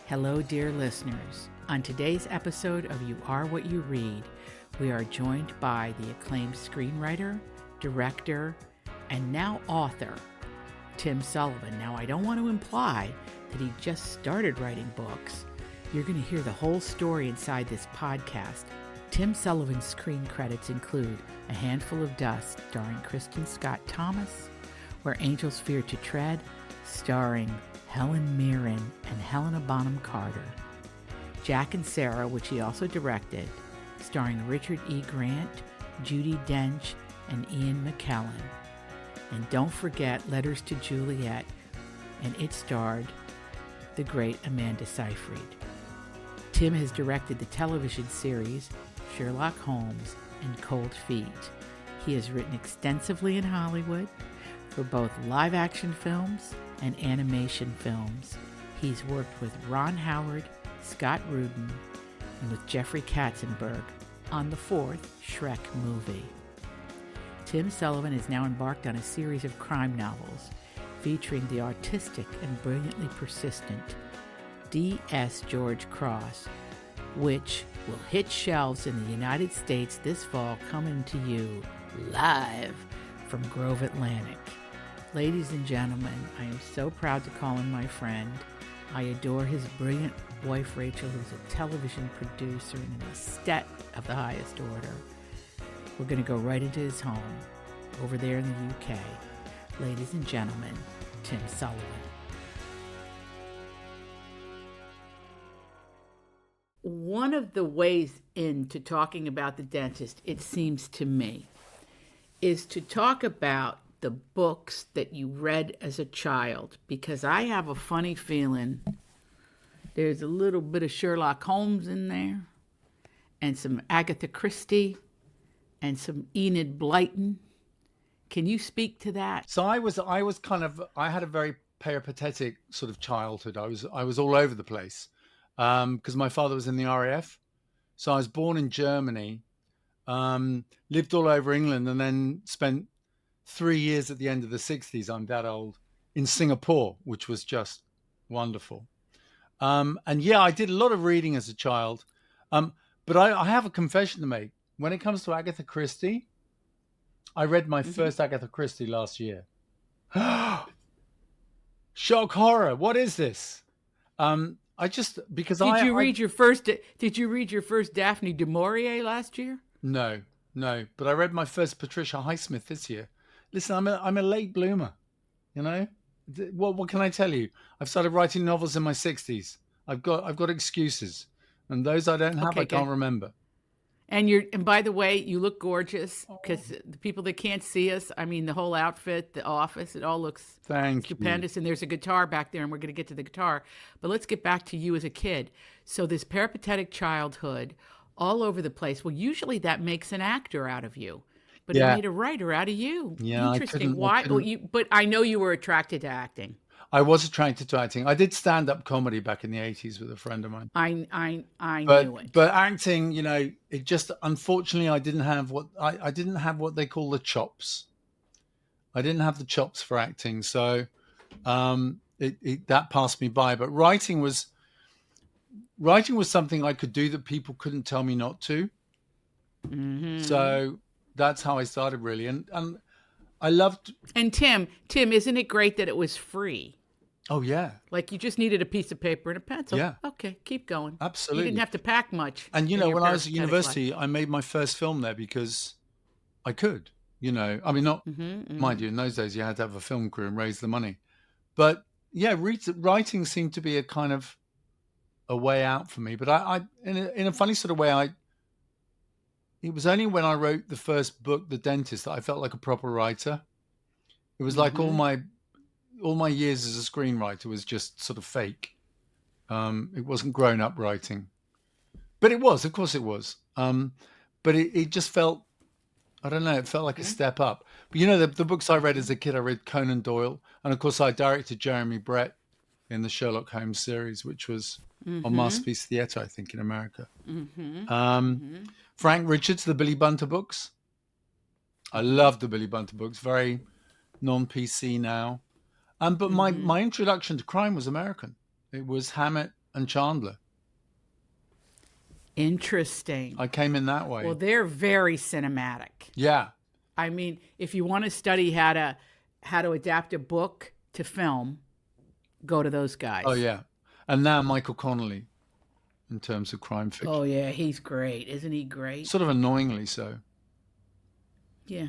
Hello, dear listeners. On today's episode of You Are What You Read, we are joined by the acclaimed screenwriter, director, and now author, Tim Sullivan. Now, I don't want to imply that he just started writing books. You're going to hear the whole story inside this podcast. Tim Sullivan's screen credits include A Handful of Dust, starring Kristen Scott Thomas, Where Angels Fear to Tread, starring Helen, Mirren, and Helena Bonham Carter, Jack and Sarah, which he also directed, starring Richard E. Grant, Judi, Dench, and Ian McKellen. And don't forget Letters to Juliet, and it starred the great Amanda Seyfried. Tim has directed the television series Sherlock Holmes and Cold Feet. He has written extensively in Hollywood for both live-action films and animation films. He's worked with Ron Howard, Scott Rudin, and with Jeffrey Katzenberg on the fourth Shrek movie. Tim Sullivan is now embarked on a series of crime novels featuring the autistic and brilliantly persistent D.S. George Cross, which will hit shelves in the United States this fall, coming to you live from Grove Atlantic. Ladies and gentlemen, I am so proud to call him my friend. I adore his brilliant wife, Rachel, who's a television producer and an aesthete of the highest order. We're going to go right into his home, over there in the UK. Ladies and gentlemen, Tim Sullivan. One of the ways into talking about the dentist, it seems to me, is to talk about the books that you read as a child, because I have a funny feeling there's a little bit of Sherlock Holmes in there, and some Agatha Christie, and some Enid Blyton. Can you speak to that? So I had a very peripatetic sort of childhood. I was all over the place because my father was in the RAF. So I was born in Germany, lived all over England, and then spent 3 years at the end of the 60s, I'm that old, in Singapore, which was just wonderful. And yeah, I did a lot of reading as a child. But I have a confession to make. When it comes to Agatha Christie, I read my first Agatha Christie last year. Shock horror. What is this? Did you read your first Daphne du Maurier last year? No. But I read my first Patricia Highsmith this year. Listen, I'm a late bloomer, you know. What can I tell you? I've started writing novels in my 60s. I've got excuses, and those I don't have, okay, I can't remember. And by the way, you look gorgeous, because the people that can't see us, I mean, the whole outfit, the office, it all looks stupendous. And there's a guitar back there, and we're going to get to the guitar. But let's get back to you as a kid. So this peripatetic childhood, all over the place. Well, usually that makes an actor out of you. But it made a writer out of you. Yeah, interesting. Why? But I know you were attracted to acting. I was attracted to acting. I did stand-up comedy back in the 80s with a friend of mine. I knew it. But acting, you know, it just, unfortunately, I didn't have what they call the chops. I didn't have the chops for acting, so that passed me by. But writing was something I could do that people couldn't tell me not to. Mm-hmm. So that's how I started, really. And I loved... And Tim, isn't it great that it was free? Oh, yeah. Like you just needed a piece of paper and a pencil. Yeah. Okay, keep going. Absolutely. You didn't have to pack much. And, you know, when I was at university, I made my first film there because I could, you know. I mean, not, mind you, in those days you had to have a film crew and raise the money. But, yeah, writing seemed to be a kind of a way out for me. But I in a funny sort of way, it was only when I wrote the first book, The Dentist, that I felt like a proper writer. It was like all my years as a screenwriter was just sort of fake. It wasn't grown up writing, but it was, of course it was. But it just felt, I don't know, it felt like a step up. But you know, the books I read as a kid, I read Conan Doyle. And of course I directed Jeremy Brett in the Sherlock Holmes series, which was on Masterpiece Theatre, I think, in America. Frank Richards, the Billy Bunter books. I love the Billy Bunter books, very non-PC now. But my introduction to crime was American. It was Hammett, and Chandler. Interesting. I came in that way. Well, they're very cinematic. Yeah. I mean, if you want to study how to adapt a book to film, go to those guys. Oh, yeah. And now Michael Connelly, in terms of crime fiction. Oh, yeah, he's great. Isn't he great? Sort of annoyingly so. Yeah.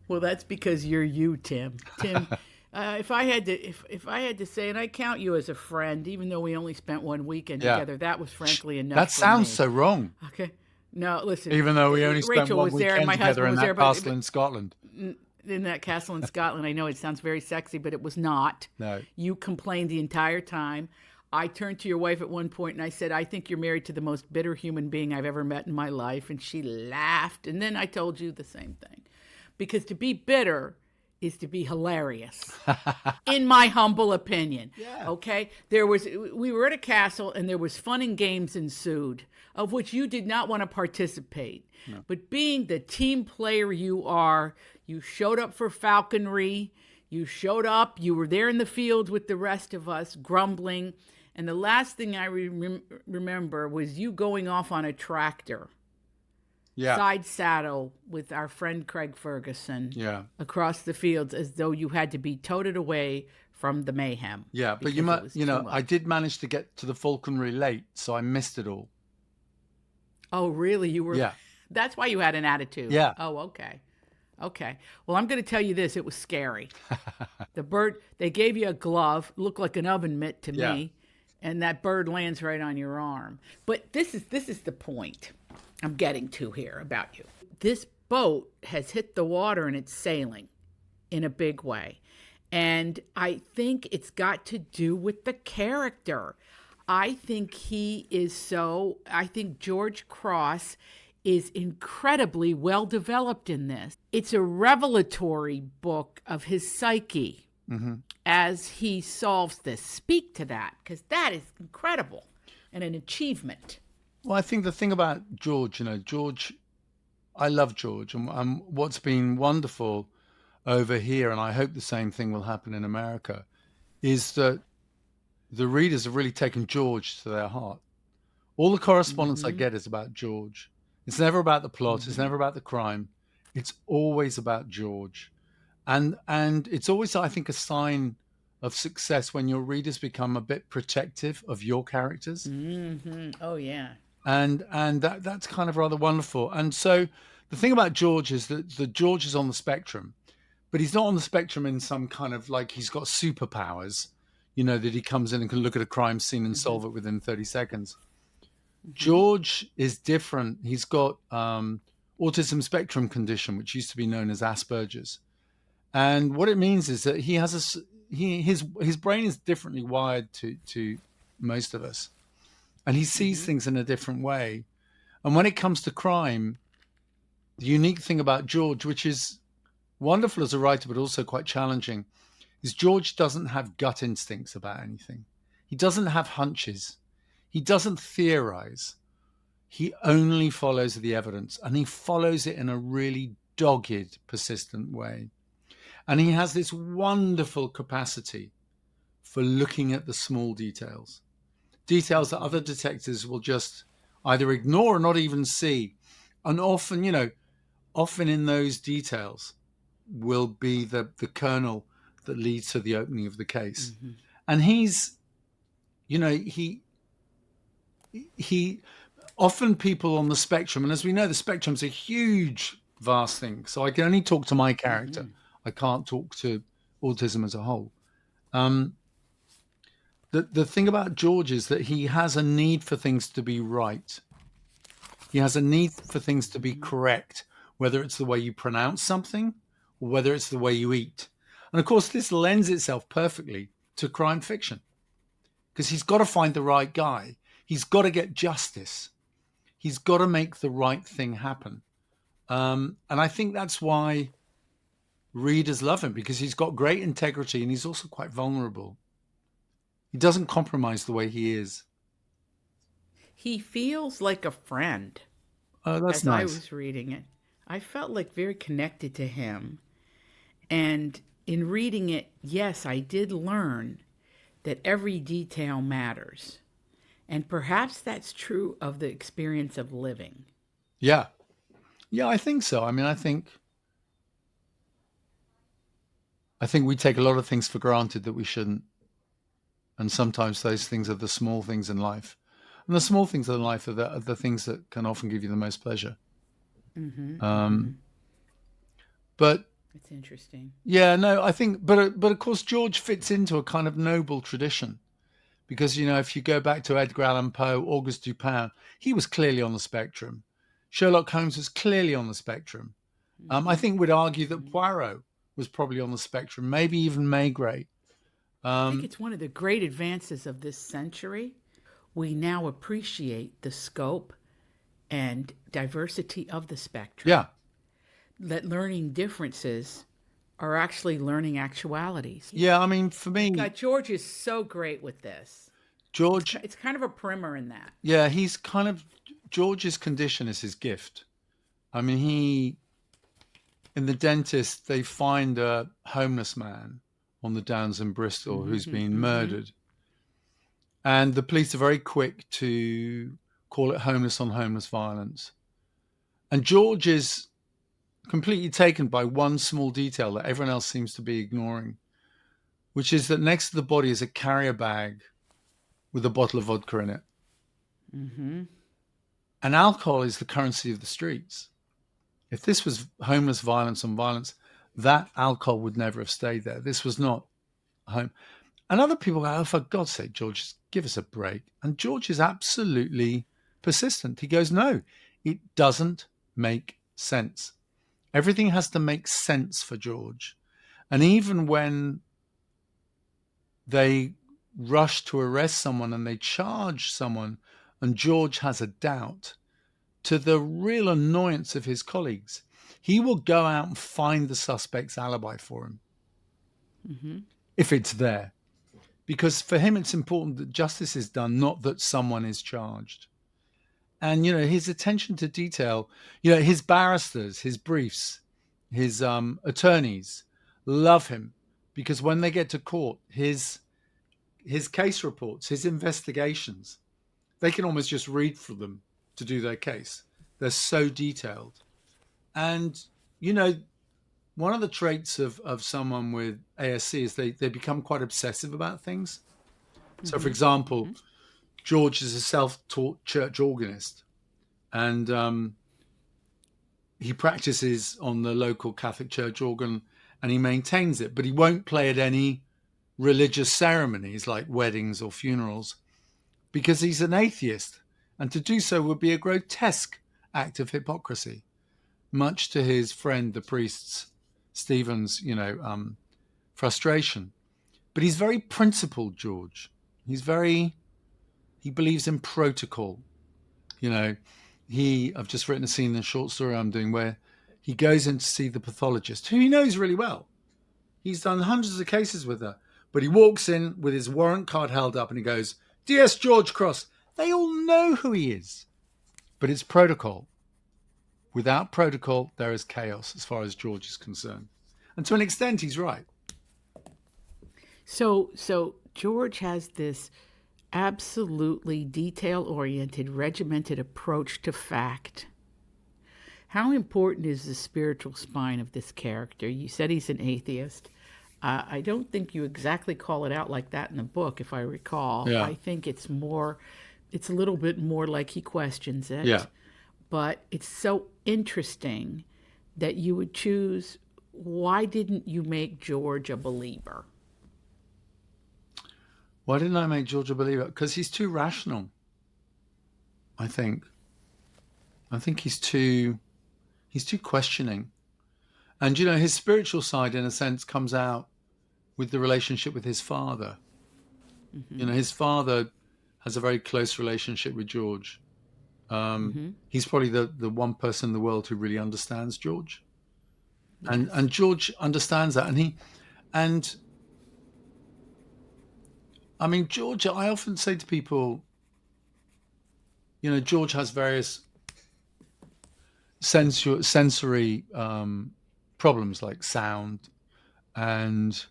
Well, that's because you're you, Tim. Tim, if I had to say, and I count you as a friend, even though we only spent one weekend together, that was frankly enough. That sounds me. so wrong. Okay. No, listen. Even though we only spent Rachel one was there, weekend and my together in husband that was there, castle in Scotland. In that castle in Scotland, I know it sounds very sexy, but it was not. No. You complained the entire time. I turned to your wife at one point and I said, I think you're married to the most bitter human being I've ever met in my life. And she laughed. And then I told you the same thing. Because to be bitter is to be hilarious, in my humble opinion. Yeah. Okay? We were at a castle and there was fun and games ensued, of which you did not want to participate. No. But being the team player you are, you showed up for falconry. You showed up. You were there in the field with the rest of us, grumbling. And the last thing I remember was you going off on a tractor, side saddle with our friend Craig Ferguson, across the fields, as though you had to be toted away from the mayhem. Yeah, but I did manage to get to the falconry late, so I missed it all. Oh, really? You were? Yeah. That's why you had an attitude. Yeah. Oh, okay. Okay. Well, I'm going to tell you this. It was scary. The bird, they gave you a glove, looked like an oven mitt to me, and that bird lands right on your arm. But this is the point I'm getting to here about you. This boat has hit the water and it's sailing in a big way. And I think it's got to do with the character. I think George Cross is incredibly well developed in this. It's a revelatory book of his psyche as he solves this. Speak to that, because that is incredible and an achievement. Well, I think the thing about George, I love George, and what's been wonderful over here, and I hope the same thing will happen in America, is that the readers have really taken George to their heart. All the correspondence I get is about George. It's never about the plot. It's never about the crime. It's always about George. And it's always, I think, a sign of success when your readers become a bit protective of your characters. Oh, yeah. And that's kind of rather wonderful. And so the thing about George is that George is on the spectrum, but he's not on the spectrum in some kind of like he's got superpowers, that he comes in and can look at a crime scene and solve it within 30 seconds. George is different. He's got autism spectrum condition, which used to be known as Asperger's. And what it means is that he has his brain is differently wired to most of us. And he sees things in a different way. And when it comes to crime, the unique thing about George, which is wonderful as a writer, but also quite challenging, is George doesn't have gut instincts about anything. He doesn't have hunches. He doesn't theorize. He only follows the evidence, and he follows it in a really dogged, persistent way. And he has this wonderful capacity for looking at the small details that other detectives will just either ignore or not even see. And often in those details will be the kernel that leads to the opening of the case. And he's, he often people on the spectrum, and as we know, the spectrum's a huge, vast thing. So I can only talk to my character. I can't talk to autism as a whole. The thing about George is that he has a need for things to be right. He has a need for things to be correct, whether it's the way you pronounce something or whether it's the way you eat. And of course, this lends itself perfectly to crime fiction because he's got to find the right guy. He's got to get justice. He's got to make the right thing happen. And I think that's why readers love him, because he's got great integrity and he's also quite vulnerable. He doesn't compromise the way he is. He feels like a friend. Oh, that's nice. nice. I was reading it, I felt like very connected to him. And in reading it, yes, I did learn that every detail matters. And perhaps that's true of the experience of living. Yeah. Yeah, I think so. I mean, I think we take a lot of things for granted that we shouldn't. And sometimes those things are the small things in life. And the small things in life are the things that can often give you the most pleasure. But it's interesting. Yeah, no, I think, but of course, George fits into a kind of noble tradition because, if you go back to Edgar Allan Poe, Auguste Dupin, he was clearly on the spectrum. Sherlock Holmes was clearly on the spectrum. I think we'd argue that Poirot was probably on the spectrum, maybe even Maigret. I think it's one of the great advances of this century. We now appreciate the scope and diversity of the spectrum. Yeah. That learning differences are actually learning actualities. Yeah, I mean, for me... God, George is so great with this. George... It's kind of a primer in that. Yeah, he's kind of... George's condition is his gift. I mean, in The Dentist, they find a homeless man on the Downs in Bristol who's been murdered. And the police are very quick to call it homeless on homeless violence. And George is completely taken by one small detail that everyone else seems to be ignoring, which is that next to the body is a carrier bag with a bottle of vodka in it. And alcohol is the currency of the streets. If this was homeless violence on violence, that alcohol would never have stayed there. This was not home. And other people go, oh, for God's sake, George, just give us a break. And George is absolutely persistent. He goes, no, it doesn't make sense. Everything has to make sense for George. And even when they rush to arrest someone and they charge someone and George has a doubt, to the real annoyance of his colleagues, he will go out and find the suspect's alibi for him. If it's there. Because for him, it's important that justice is done, not that someone is charged. And, his attention to detail, his barristers, his briefs, his attorneys love him because when they get to court, his case reports, his investigations, they can almost just read from them to do their case. They're so detailed. And, one of the traits of someone with ASC is they become quite obsessive about things. So, for example, George is a self-taught church organist and he practices on the local Catholic church organ and he maintains it, but he won't play at any religious ceremonies like weddings or funerals because he's an atheist. And to do so would be a grotesque act of hypocrisy, much to his friend, the priest's, Stephen's, frustration. But he's very principled, George. He believes in protocol. I've just written a scene in a short story I'm doing where he goes in to see the pathologist, who he knows really well. He's done hundreds of cases with her, but he walks in with his warrant card held up and he goes, DS George Cross. They all know who he is, but it's protocol. Without protocol, there is chaos as far as George is concerned. And to an extent, he's right. So George has this absolutely detail-oriented, regimented approach to fact. How important is the spiritual spine of this character? You said he's an atheist. I don't think you exactly call it out like that in the book, if I recall. Yeah. I think it's a little bit more like he questions it. Yeah. But it's so interesting that you would choose. Why didn't you make George a believer? Why didn't I make George a believer? Because he's too rational, I think. I think he's too questioning. And, his spiritual side, in a sense, comes out with the relationship with his father. His father has a very close relationship with George. He's probably the one person in the world who really understands George. Yes. And George understands that. George, I often say to people, George has various sensory problems like sound, and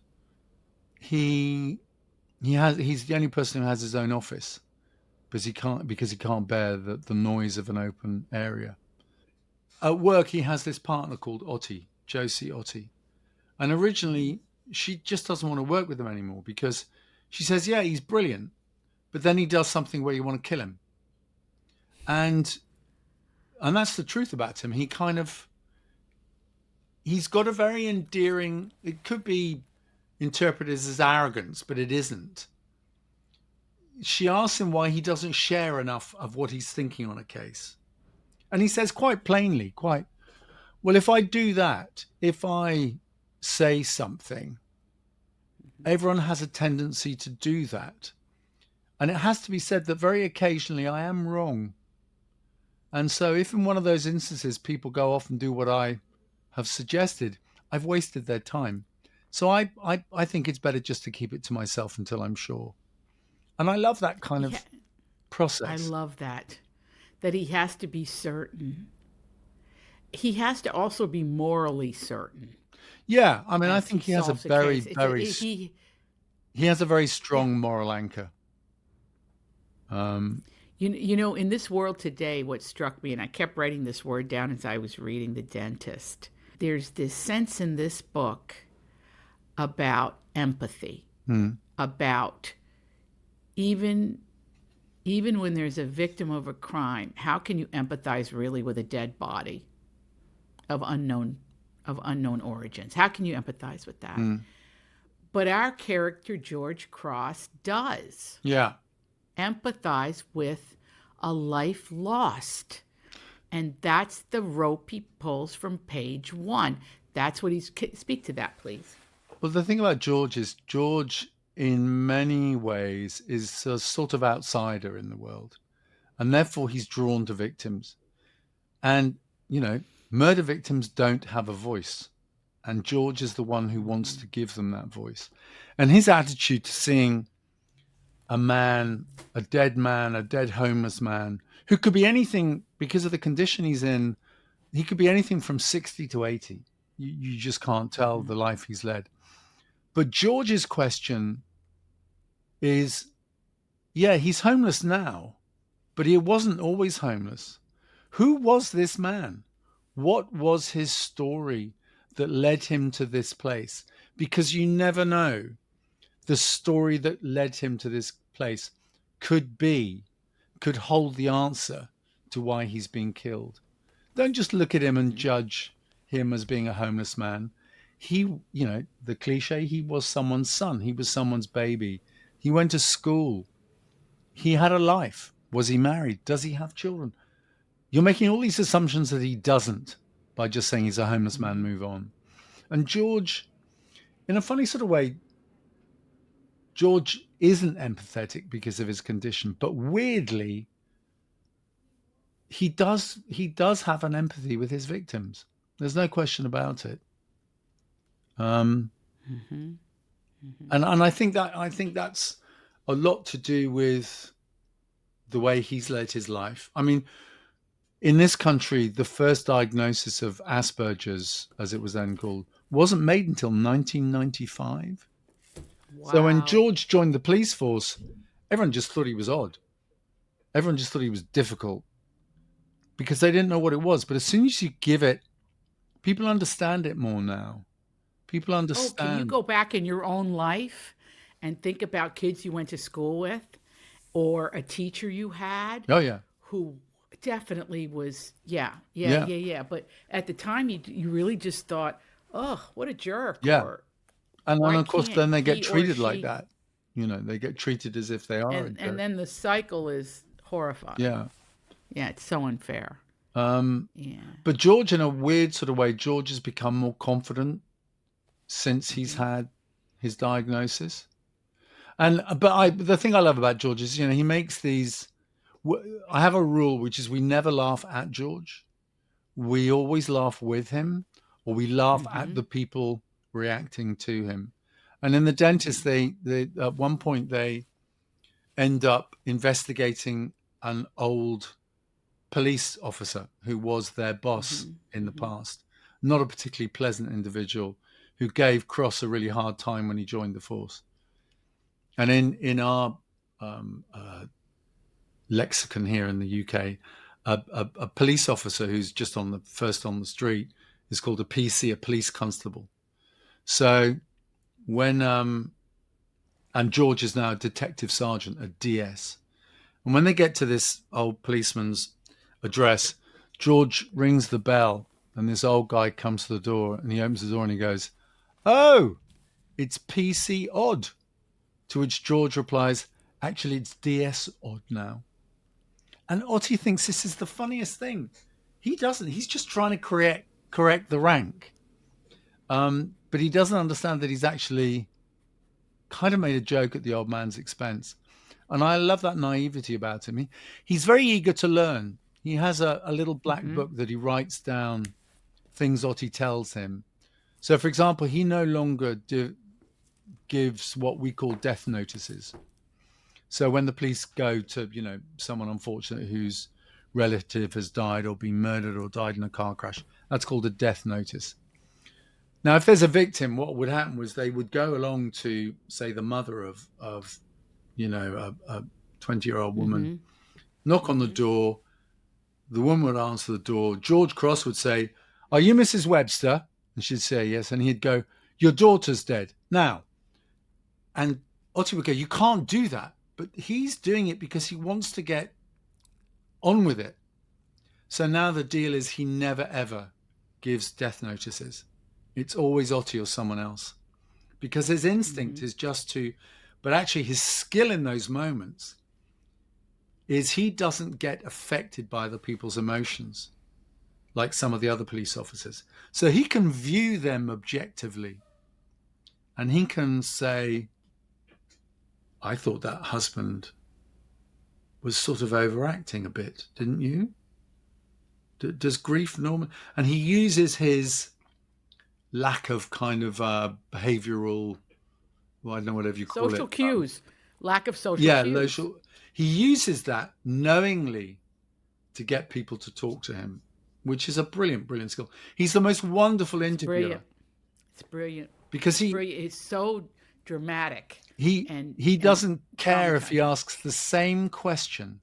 he he's the only person who has his own office because he can't bear the noise of an open area. At work, he has this partner called Josie Otti. And originally, she just doesn't want to work with him anymore because she says, yeah, he's brilliant, but then he does something where you want to kill him. And that's the truth about him. He's got a very endearing, it could be interpreted as arrogance, but it isn't. She asks him why he doesn't share enough of what he's thinking on a case. And he says quite plainly, well, if I do that, if I say something, everyone has a tendency to do that. And it has to be said that very occasionally I am wrong. And so if in one of those instances people go off and do what I have suggested, I've wasted their time. So I think it's better just to keep it to myself until I'm sure. And I love that kind of process. I love that he has to be certain. He has to also be morally certain. Yeah, I mean, I think he has a very he has a very strong moral anchor. You know, in this world today, what struck me, and I kept writing this word down as I was reading The Dentist, there's this sense in this book about empathy, about even when there's a victim of a crime, how can you empathize really with a dead body of unknown origins? How can you empathize with that? But our character, George Cross, does. Yeah. Empathize with a life lost. And that's the rope he pulls from page 1. That's what speak to that, please. Well, the thing about George is George, in many ways, is a sort of outsider in the world. And therefore, he's drawn to victims. And, murder victims don't have a voice. And George is the one who wants to give them that voice. And his attitude to seeing a dead homeless man, who could be anything because of the condition he's in, he could be anything from 60 to 80. You just can't tell the life he's led. But George's question is, yeah, he's homeless now, but he wasn't always homeless. Who was this man? What was his story that led him to this place? Because you never know. The story that led him to this place could hold the answer to why he's been killed. Don't just look at him and judge him as being a homeless man. He, the cliche, he was someone's son. He was someone's baby. He went to school. He had a life. Was he married? Does he have children? You're making all these assumptions that he doesn't by just saying he's a homeless man, move on. And George, in a funny sort of way, George isn't empathetic because of his condition, but weirdly, he does have an empathy with his victims. There's no question about it. And I think that's a lot to do with the way he's led his life. I mean, in this country, the first diagnosis of Asperger's, as it was then called, wasn't made until 1995. Wow. So when George joined the police force, everyone just thought he was odd. Everyone just thought he was difficult because they didn't know what it was. But as soon as you give it, people understand it more now. People understand. Oh, can you go back in your own life and think about kids you went to school with or a teacher you had? Oh, yeah. Who definitely was, yeah. But at the time, you really just thought, oh, what a jerk. Yeah. Or, and of course, then they get treated like that. They get treated as if they are. And then the cycle is horrifying. Yeah. Yeah, it's so unfair. But George, in a weird sort of way, George has become more confident since he's had his diagnosis. But the thing I love about George is, he makes these. I have a rule, which is we never laugh at George. We always laugh with him, or we laugh at the people reacting to him. And in The Dentist, they at one point they end up investigating an old police officer who was their boss in the past. Not a particularly pleasant individual who gave Cross a really hard time when he joined the force. And in our lexicon here in the UK, a police officer who's just on the street is called a PC, a police constable. So when and George is now a detective sergeant, a DS. And when they get to this old policeman's address, George rings the bell, and this old guy comes to the door, and he opens the door and he goes, "Oh, it's PC Odd." To which George replies, "Actually, it's DS Odd now." And Otti thinks this is the funniest thing. He doesn't. He's just trying to correct the rank. But he doesn't understand that he's actually kind of made a joke at the old man's expense. And I love that naivety about him. He's very eager to learn. He has a little black book that he writes down things Otti tells him. So, for example, he no longer gives what we call death notices. So when the police go to, someone unfortunate whose relative has died or been murdered or died in a car crash, that's called a death notice. Now, if there's a victim, what would happen was they would go along to, say, the mother of a 20-year-old woman, knock on the door. The woman would answer the door. George Cross would say, "Are you Mrs. Webster?" And she'd say yes. And he'd go, "Your daughter's dead now." And Otti would go, "You can't do that." But he's doing it because he wants to get on with it. So now the deal is he never, ever gives death notices. It's always Otti or someone else. Because his instinct is just to, but actually his skill in those moments is he doesn't get affected by other people's emotions like some of the other police officers. So he can view them objectively. And he can say, "I thought that husband was sort of overacting a bit, didn't you? Does grief normal?" And he uses his lack of kind of behavioral, well, I don't know, whatever you call it. Social cues. Lack of social cues. Yeah, he uses that knowingly to get people to talk to him, which is a brilliant, brilliant skill. He's the most wonderful interviewer. It's brilliant. Because it's so dramatic. He doesn't care if he asks the same question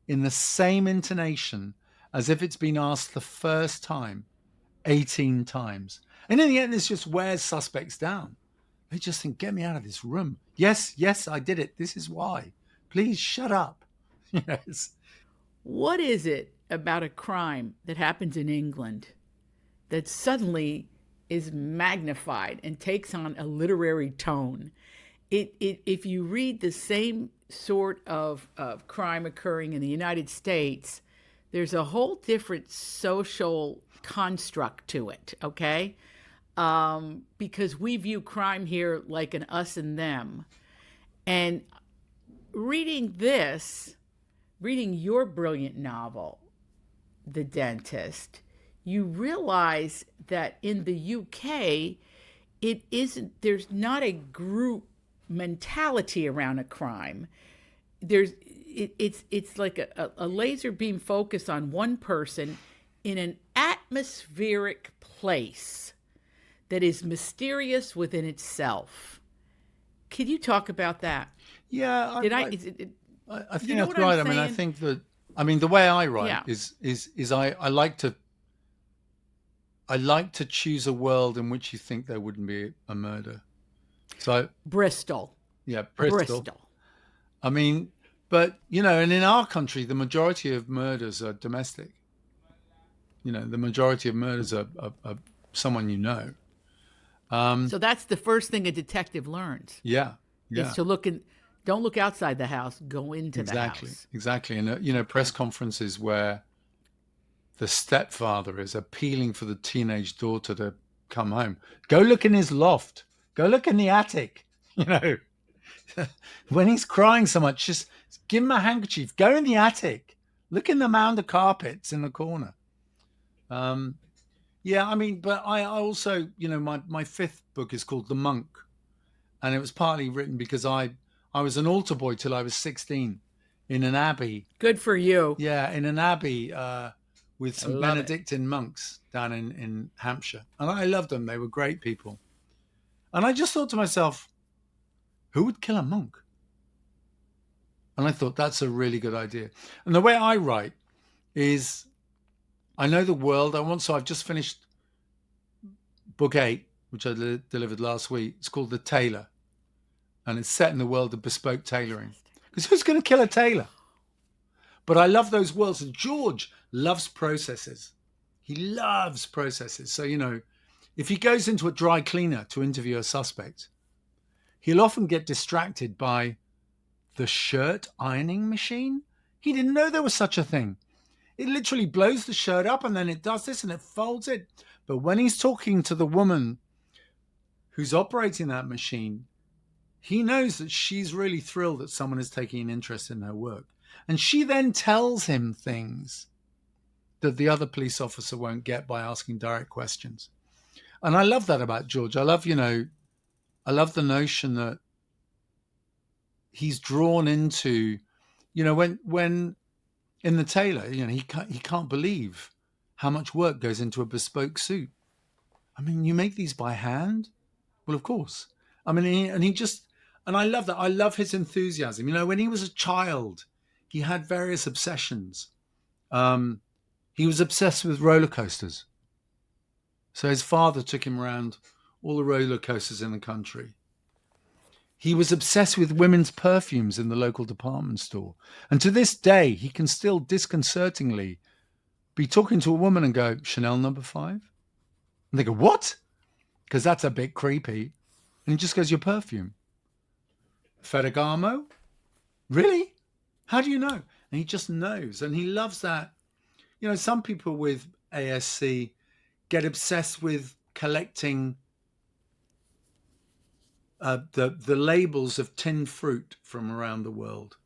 in the same intonation as if it's been asked the first time 18 times. And in the end, this just wears suspects down. They just think, "Get me out of this room. Yes, I did it. This is why. Please shut up." Yes. What is it about a crime that happens in England that suddenly is magnified and takes on a literary tone? If you read the same sort of crime occurring in the United States, there's a whole different social construct to it, okay? Because we view crime here like an us and them. And reading your brilliant novel, The Dentist, you realize that in the UK, there's not a group mentality around a crime. It's like a laser beam focus on one person in an atmospheric place that is mysterious within itself. Can you talk about that? Yeah, I think that's right. I mean, I think that the way I write is I like to choose a world in which you think there wouldn't be a murder. So Bristol. Yeah, Bristol. I mean, but and in our country, the majority of murders are domestic. The majority of murders are someone you know. So that's the first thing a detective learns. Yeah. Is to don't look outside the house, go into the house. Exactly. And press conferences where the stepfather is appealing for the teenage daughter to come home. Go look in his loft. Go look in the attic. When he's crying so much, just give him a handkerchief. Go in the attic. Look in the mound of carpets in the corner. But I also, my fifth book is called The Monk. And it was partly written because I was an altar boy till I was 16 in an abbey. Good for you. Yeah, in an abbey with some Benedictine monks down in Hampshire. And I loved them. They were great people. And I just thought to myself, who would kill a monk? And I thought, that's a really good idea. And the way I write is, I know the world I want. So I've just finished book 8, which I delivered last week. It's called The Tailor. And it's set in the world of bespoke tailoring. Because who's going to kill a tailor? But I love those worlds. And George loves processes. He loves processes. So, if he goes into a dry cleaner to interview a suspect, he'll often get distracted by the shirt ironing machine. He didn't know there was such a thing. It literally blows the shirt up and then it does this and it folds it. But when he's talking to the woman who's operating that machine, he knows that she's really thrilled that someone is taking an interest in her work. And she then tells him things that the other police officer won't get by asking direct questions. And I love that about George. I love the notion that he's drawn into, when in The Tailor, he can't believe how much work goes into a bespoke suit. I mean, you make these by hand? Well, of course. I mean, and I love that. I love his enthusiasm. When he was a child, he had various obsessions. He was obsessed with roller coasters. So his father took him around all the roller coasters in the country. He was obsessed with women's perfumes in the local department store. And to this day, he can still disconcertingly be talking to a woman and go, Chanel number 5? And they go, what? Because that's a bit creepy. And he just goes, your perfume. Ferragamo? Really? How do you know? And he just knows. And he loves that. Some people with ASC get obsessed with collecting the labels of tinned fruit from around the world.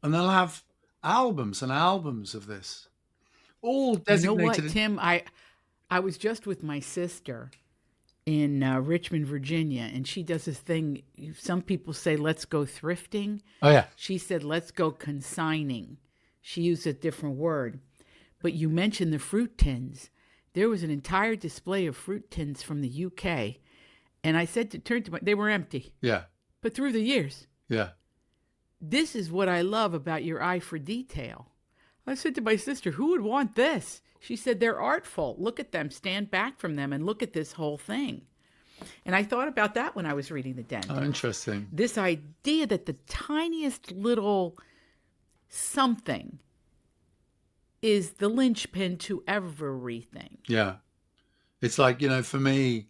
And they'll have albums and albums of this, all designated. You know what, Tim? I was just with my sister in Richmond, Virginia, and she does this thing. Some people say, let's go thrifting. Oh, yeah. She said, let's go consigning. She used a different word. But you mentioned the fruit tins. There was an entire display of fruit tins from the UK. And I said they were empty. Yeah. But through the years. Yeah. This is what I love about your eye for detail. I said to my sister, who would want this? She said, they're artful. Look at them, stand back from them and look at this whole thing. And I thought about that when I was reading The Dench. Oh, interesting. This idea that the tiniest little something is the linchpin to everything. Yeah. It's like, for me,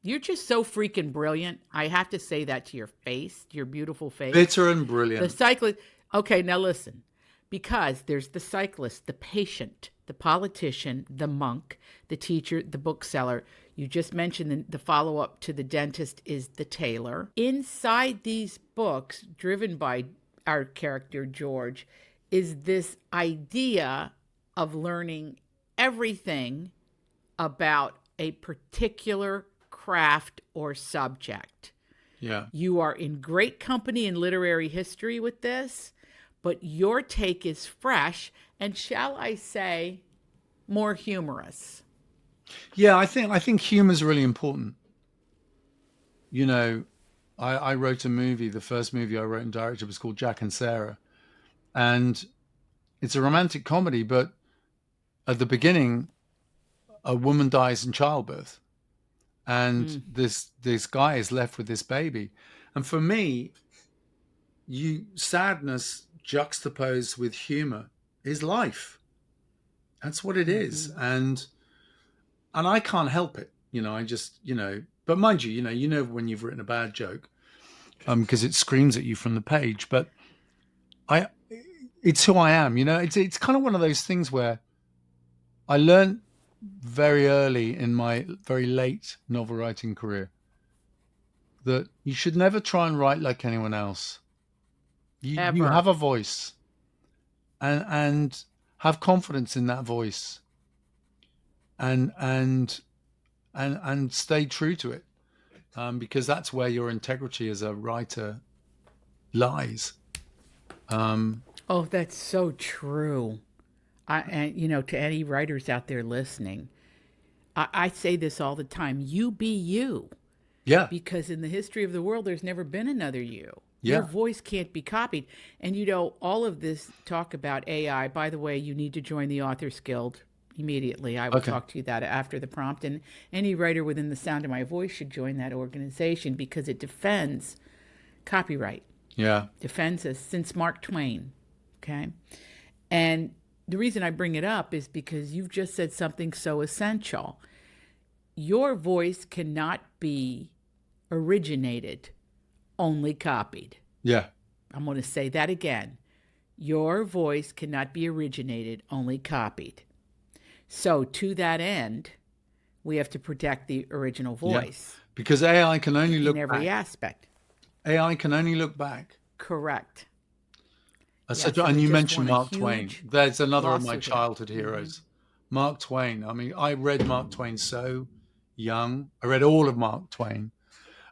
you're just so freaking brilliant. I have to say that to your face, your beautiful face. Bitter and brilliant. The cyclist. Okay, now listen. Because there's the cyclist, the patient, the politician, the monk, the teacher, the bookseller. You just mentioned the follow-up to the dentist is the tailor. Inside these books, driven by our character, George, is this idea of learning everything about a particular craft or subject. Yeah. You are in great company in literary history with this, but your take is fresh and, shall I say, more humorous. Yeah, I think humor is really important. I wrote a movie. The first movie I wrote and directed was called Jack and Sarah. And it's a romantic comedy, but at the beginning, a woman dies in childbirth. And this guy is left with this baby. And for me, sadness juxtaposed with humor is life. That's what it is. And I can't help it. I just, but mind you, when you've written a bad joke, because it screams at you from the page, but it's who I am. It's kind of one of those things where I learned very early in my very late novel writing career that you should never try and write like anyone else. You have a voice, and have confidence in that voice, and stay true to it, because that's where your integrity as a writer lies. Oh, that's so true. And to any writers out there listening, I say this all the time: you be you. Yeah. Because in the history of the world, there's never been another you. Your Yeah. voice can't be copied. And all of this talk about AI, by the way, you need to join the Authors Guild immediately. I will Okay. talk to you that after the prompt. And any writer within the sound of my voice should join that organization because it defends copyright. Yeah. Defends us since Mark Twain. Okay. And the reason I bring it up is because you've just said something so essential. Your voice cannot be originated, only copied. Yeah. I'm going to say that again. Your voice cannot be originated, only copied. So to that end, we have to protect the original voice. Yeah. Because AI can only look in every back. aspect. AI can only look back. Correct. And you mentioned Mark Twain. There's another of my childhood heroes. Mark Twain. I mean, I read Mark Twain so young. I read all of Mark Twain.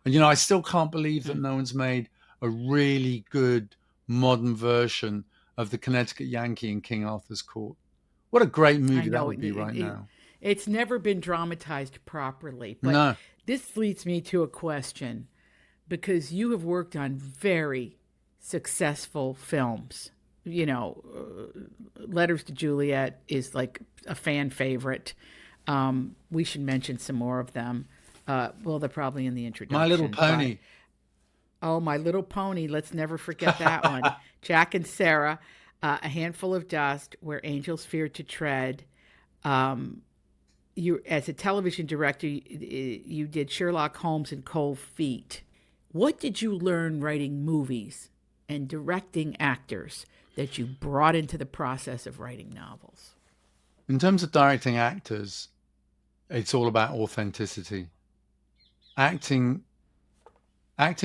And, I still can't believe that no one's made a really good modern version of the Connecticut Yankee in King Arthur's Court. What a great movie that would be now. It's never been dramatized properly. But No. This leads me to a question, because you have worked on very successful films. Letters to Juliet is like a fan favorite. We should mention some more of them. Well, they're probably in the introduction. My Little Pony. My Little Pony. Let's never forget that one. Jack and Sarah, A Handful of Dust, Where Angels Fear to Tread. You, as a television director, you did Sherlock Holmes and Cold Feet. What did you learn writing movies and directing actors that you brought into the process of writing novels? In terms of directing actors, it's all about authenticity. Acting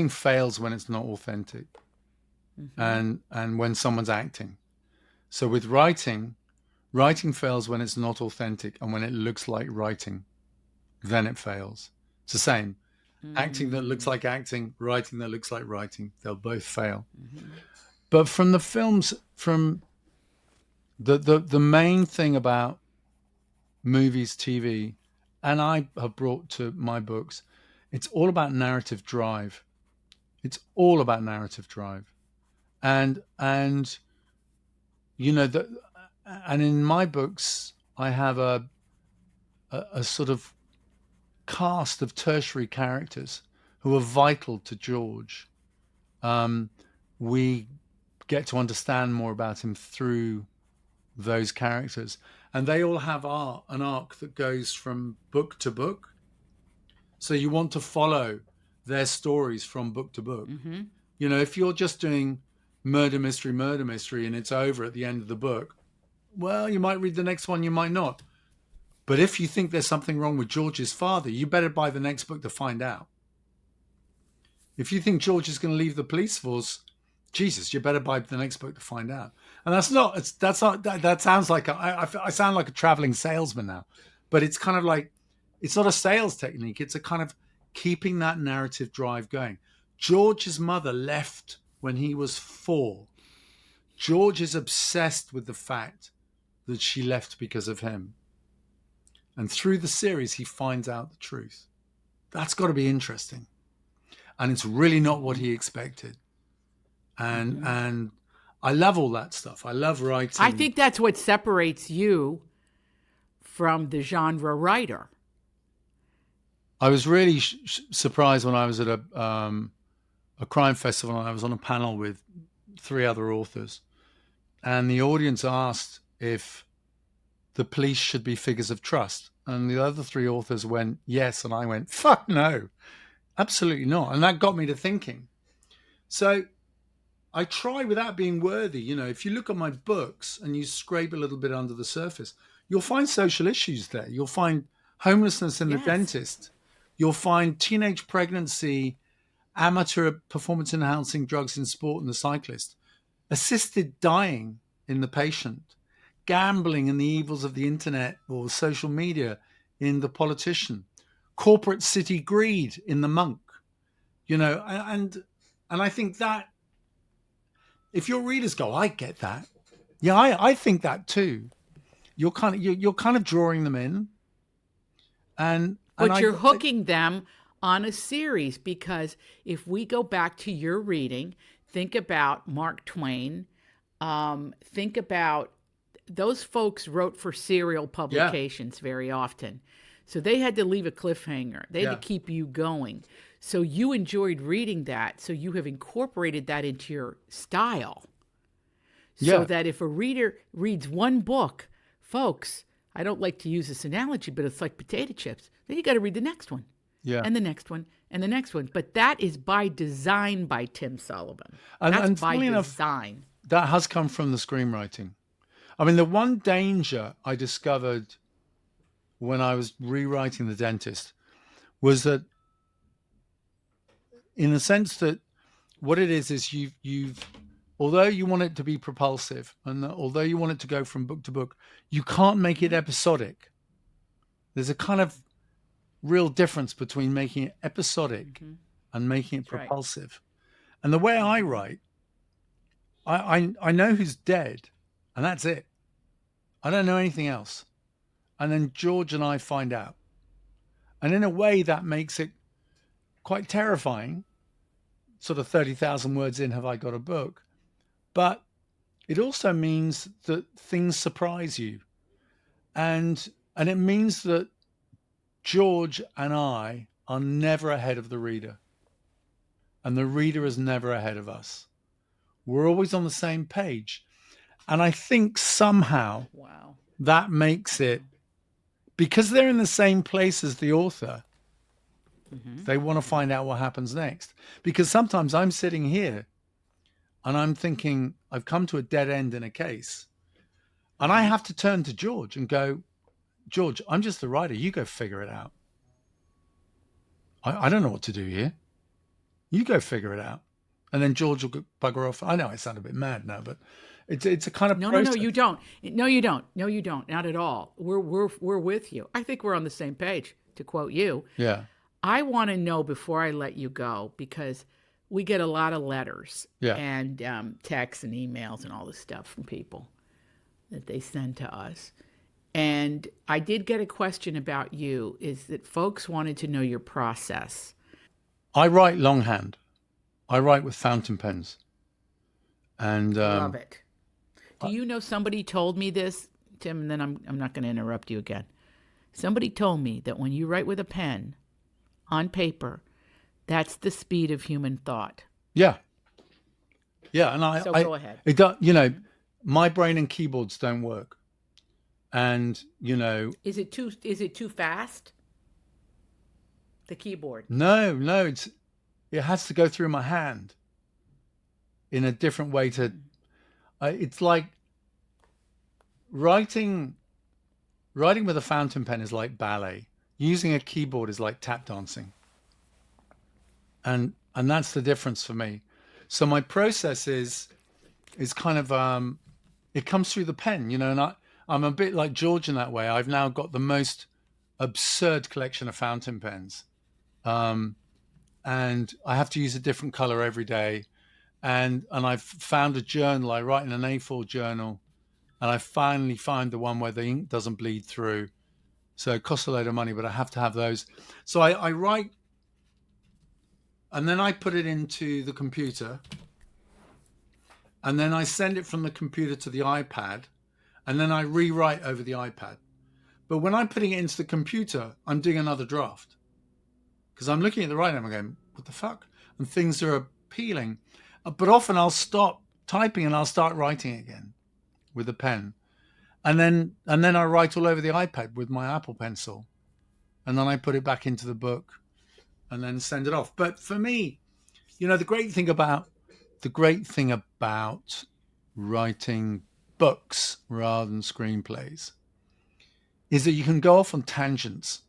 fails when it's not authentic, and when someone's acting. So with writing fails when it's not authentic, and when it looks like writing, then it fails. It's the same. Acting that looks like acting, writing that looks like writing, they'll both fail. But from the films, from the main thing about movies, TV, and I have brought to my books, it's all about narrative drive. It's all about narrative drive. And in my books, I have a sort of cast of tertiary characters who are vital to George. We get to understand more about him through those characters, and they all have an arc that goes from book to book. So you want to follow their stories from book to book. If you're just doing murder mystery, and it's over at the end of the book, well, you might read the next one, you might not. But if you think there's something wrong with George's father, you better buy the next book to find out. If you think George is going to leave the police force, Jesus, you better buy the next book to find out. And that sounds like I sound like a traveling salesman now, but it's kind of like, it's not a sales technique. It's a kind of keeping that narrative drive going. George's mother left when he was 4. George is obsessed with the fact that she left because of him. And through the series, he finds out the truth. That's got to be interesting. And it's really not what he expected. And I love all that stuff. I love writing. I think that's what separates you from the genre writer. I was really surprised when I was at a crime festival, and I was on a panel with 3 other authors. And the audience asked if the police should be figures of trust. And the other 3 authors went, yes. And I went, fuck no, absolutely not. And that got me to thinking. So I try without being worthy. If you look at my books and you scrape a little bit under the surface, you'll find social issues there. You'll find homelessness in the dentist. You'll find teenage pregnancy, amateur performance enhancing drugs in sport and the cyclist, assisted dying in the patient, gambling and the evils of the internet or social media in the politician, corporate city greed in the monk, and I think that if your readers go, I get that. Yeah, I think that too. You're kind of drawing them in, but you're hooking them on a series, because if we go back to your reading, think about Mark Twain, think about those folks wrote for serial publications very often. So they had to leave a cliffhanger. They had to keep you going. So you enjoyed reading that. So you have incorporated that into your style. So that if a reader reads one book, folks, I don't like to use this analogy, but it's like potato chips. Then you got to read the next one. Yeah. And the next one, and the next one. But that is by design by Tim Sullivan. That's by design. That has come from the screenwriting. I mean, the one danger I discovered when I was rewriting The Dentist was that, in the sense that what it is you've although you want it to be propulsive, and although you want it to go from book to book, you can't make it episodic. There's a kind of real difference between making it episodic and making it propulsive. Right. And the way I write, I know who's dead, and that's it. I don't know anything else. And then George and I find out. And in a way that makes it quite terrifying. Sort of 30,000 words in, have I got a book? But it also means that things surprise you. And it means that George and I are never ahead of the reader. And the reader is never ahead of us. We're always on the same page. And I think somehow that makes it, because they're in the same place as the author, they want to find out what happens next. Because sometimes I'm sitting here and I'm thinking, I've come to a dead end in a case. And I have to turn to George and go, George, I'm just the writer. You go figure it out. I don't know what to do here. You go figure it out. And then George will bugger off. I know I sound a bit mad now, but it's a kind of process. No, you don't. No, you don't. No, you don't. Not at all. We're with you. I think we're on the same page, to quote you. Yeah. I want to know before I let you go, because we get a lot of letters and texts and emails and all this stuff from people that they send to us. And I did get a question about you, is that folks wanted to know your process. I write longhand. I write with fountain pens. And love it. Do you know, somebody told me this, Tim, and then I'm not going to interrupt you again. Somebody told me that when you write with a pen on paper, that's the speed of human thought. Yeah. Yeah, and So go ahead. It does, my brain and keyboards don't work. And, Is it too fast? The keyboard? No, it has to go through my hand in a different way to, it's like writing with a fountain pen is like ballet. Using a keyboard is like tap dancing. And that's the difference for me. So my process is kind of, it comes through the pen, and I'm a bit like George in that way. I've now got the most absurd collection of fountain pens. And I have to use a different color every day. And I've found a journal. I write in an A4 journal, and I finally find the one where the ink doesn't bleed through. So it costs a load of money, but I have to have those. So I write, and then I put it into the computer, and then I send it from the computer to the iPad, and then I rewrite over the iPad. But when I'm putting it into the computer, I'm doing another draft, because I'm looking at the writing and I'm going, what the fuck? And things are appealing. But often I'll stop typing and I'll start writing again with a pen. And then I write all over the iPad with my Apple Pencil. And then I put it back into the book and then send it off. But for me, the great thing about writing books rather than screenplays is that you can go off on tangents.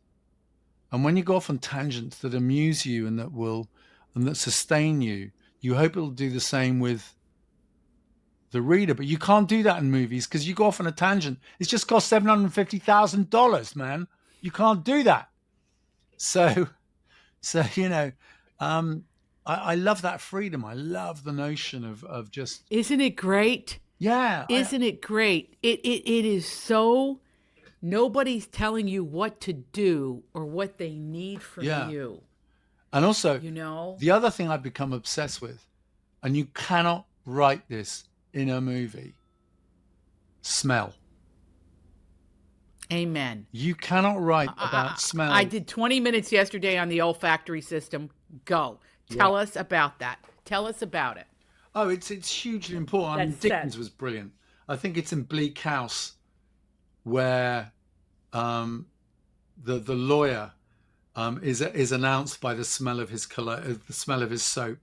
And when you go off on tangents that amuse you and that sustain you, you hope it'll do the same with the reader. But you can't do that in movies, because you go off on a tangent. It's just cost $750,000, man. You can't do that. So I love that freedom. I love the notion of just. Isn't it great? Yeah. Isn't it great? It is so. Nobody's telling you what to do or what they need from you. And also, You know, the other thing I've become obsessed with, and you cannot write this in a movie, smell. amen. You cannot write about I smell. did 20 minutes yesterday on the olfactory system. Go. Yeah. Tell us about that. Tell us about it. Oh, it's hugely important. I mean, That's set. Dickens was brilliant. I think it's in Bleak House where the lawyer is announced by the smell of his the smell of his soap,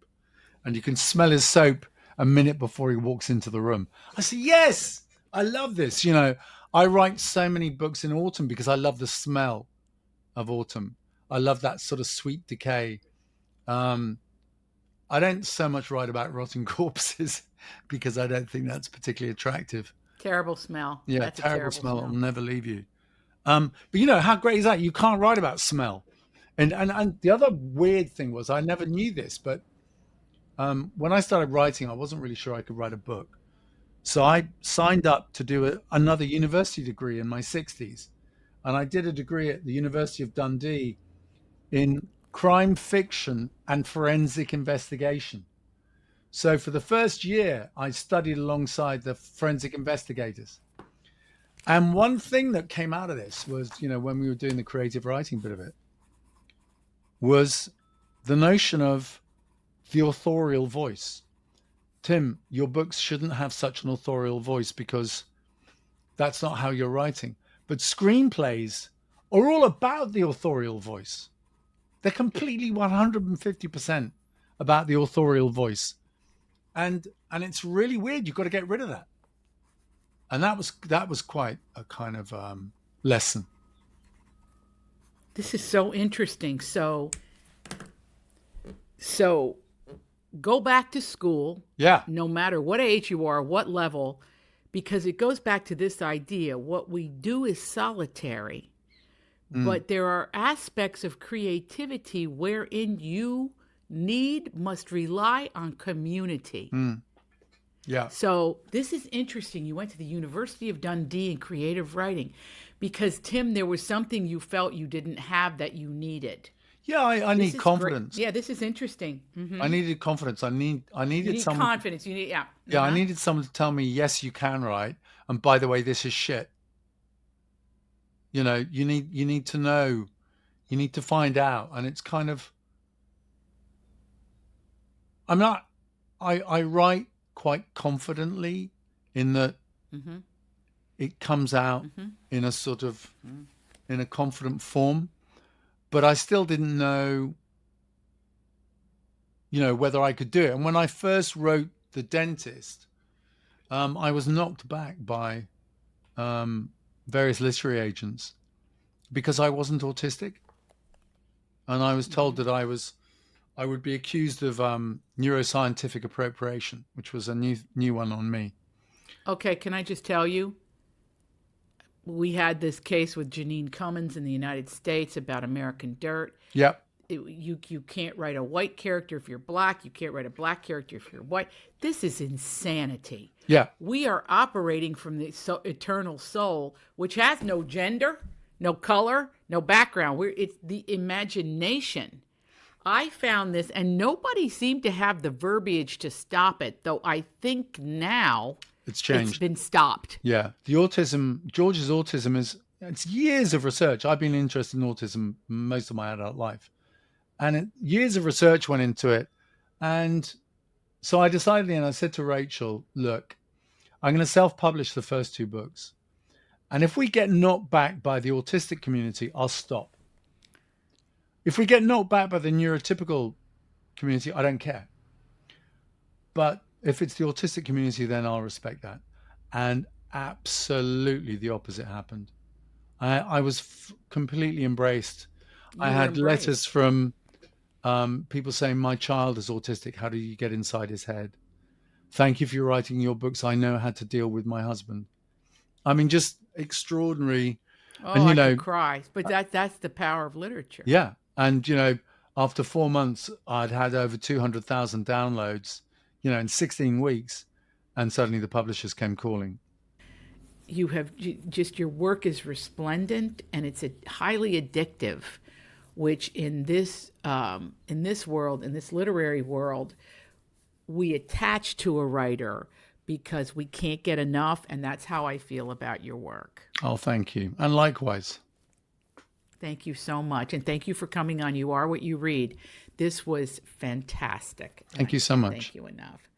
and you can smell his soap a minute before he walks into the room. I say, yes, I love this. You know, I write so many books in autumn because I love the smell of autumn. I love that sort of sweet decay. I don't so much write about rotting corpses because I don't think that's particularly attractive. Terrible smell. Yeah, That's a terrible smell. smell. It'll never leave you. But you know, how great is that? You can't write about smell. And the other weird thing was I never knew this, but when I started writing, I wasn't really sure I could write a book. So I signed up to do another university degree in my 60s. And I did a degree at the University of Dundee in crime fiction and forensic investigation. So for the first year, I studied alongside the forensic investigators. And one thing that came out of this was, you know, when we were doing the creative writing bit of it, was the notion of the authorial voice. Tim, your books shouldn't have such an authorial voice because that's not how you're writing. But screenplays are all about the authorial voice. They're completely 150% about the authorial voice. And it's really weird. You've got to get rid of that. And that was quite a kind of lesson. This is so interesting. So go back to school. Yeah. No matter what age you are, what level, because it goes back to this idea. What we do is solitary, but there are aspects of creativity wherein you must rely on community. Yeah. So this is interesting. You went to the University of Dundee in creative writing because, Tim, there was something you felt you didn't have that you needed. Yeah, I need confidence. Yeah, this is interesting. I needed confidence. I needed You need someone. confidence. You need, yeah. Yeah, I needed someone to tell me, yes, you can write. And by the way, this is shit. You know, you need to know, you need to find out. And it's kind of, I write quite confidently in that it comes out in a sort of, in a confident form. But I still didn't know, you know, whether I could do it. And when I first wrote The Dentist, I was knocked back by various literary agents because I wasn't autistic. And I was told that I would be accused of neuroscientific appropriation, which was a new one on me. Okay, can I just tell you? We had this case with Janine Cummins in the United States about American Dirt. Yep. You can't write a white character if you're black. You can't write a black character if you're white. This is insanity. Yeah. We are operating from the eternal soul, which has no gender, no color, no background. It's the imagination. I found this, and nobody seemed to have the verbiage to stop it, though I think now it's changed. It's been stopped. Yeah. George's autism it's years of research. I've been interested in autism most of my adult life. And years of research went into it. And so I decided, and I said to Rachel, look, I'm going to self-publish the first 2 books. And if we get knocked back by the autistic community, I'll stop. If we get knocked back by the neurotypical community, I don't care. But if it's the autistic community, then I'll respect that. And absolutely the opposite happened. I was completely embraced. I had letters from people saying, my child is autistic. How do you get inside his head? Thank you for writing your books. I know how to deal with my husband. I mean, just extraordinary. Oh, and, you know, I could cry. But that's the power of literature. Yeah. And, you know, after 4 months, I'd had over 200,000 downloads, you know, in 16 weeks. And suddenly the publishers came calling. You have just, your work is resplendent and it's highly addictive. which in this world, in this literary world, we attach to a writer because we can't get enough, and that's how I feel about your work. Oh, thank you. And likewise. Thank you so much, and thank you for coming on You Are What You Read. This was fantastic. Thank you so much. Thank you enough.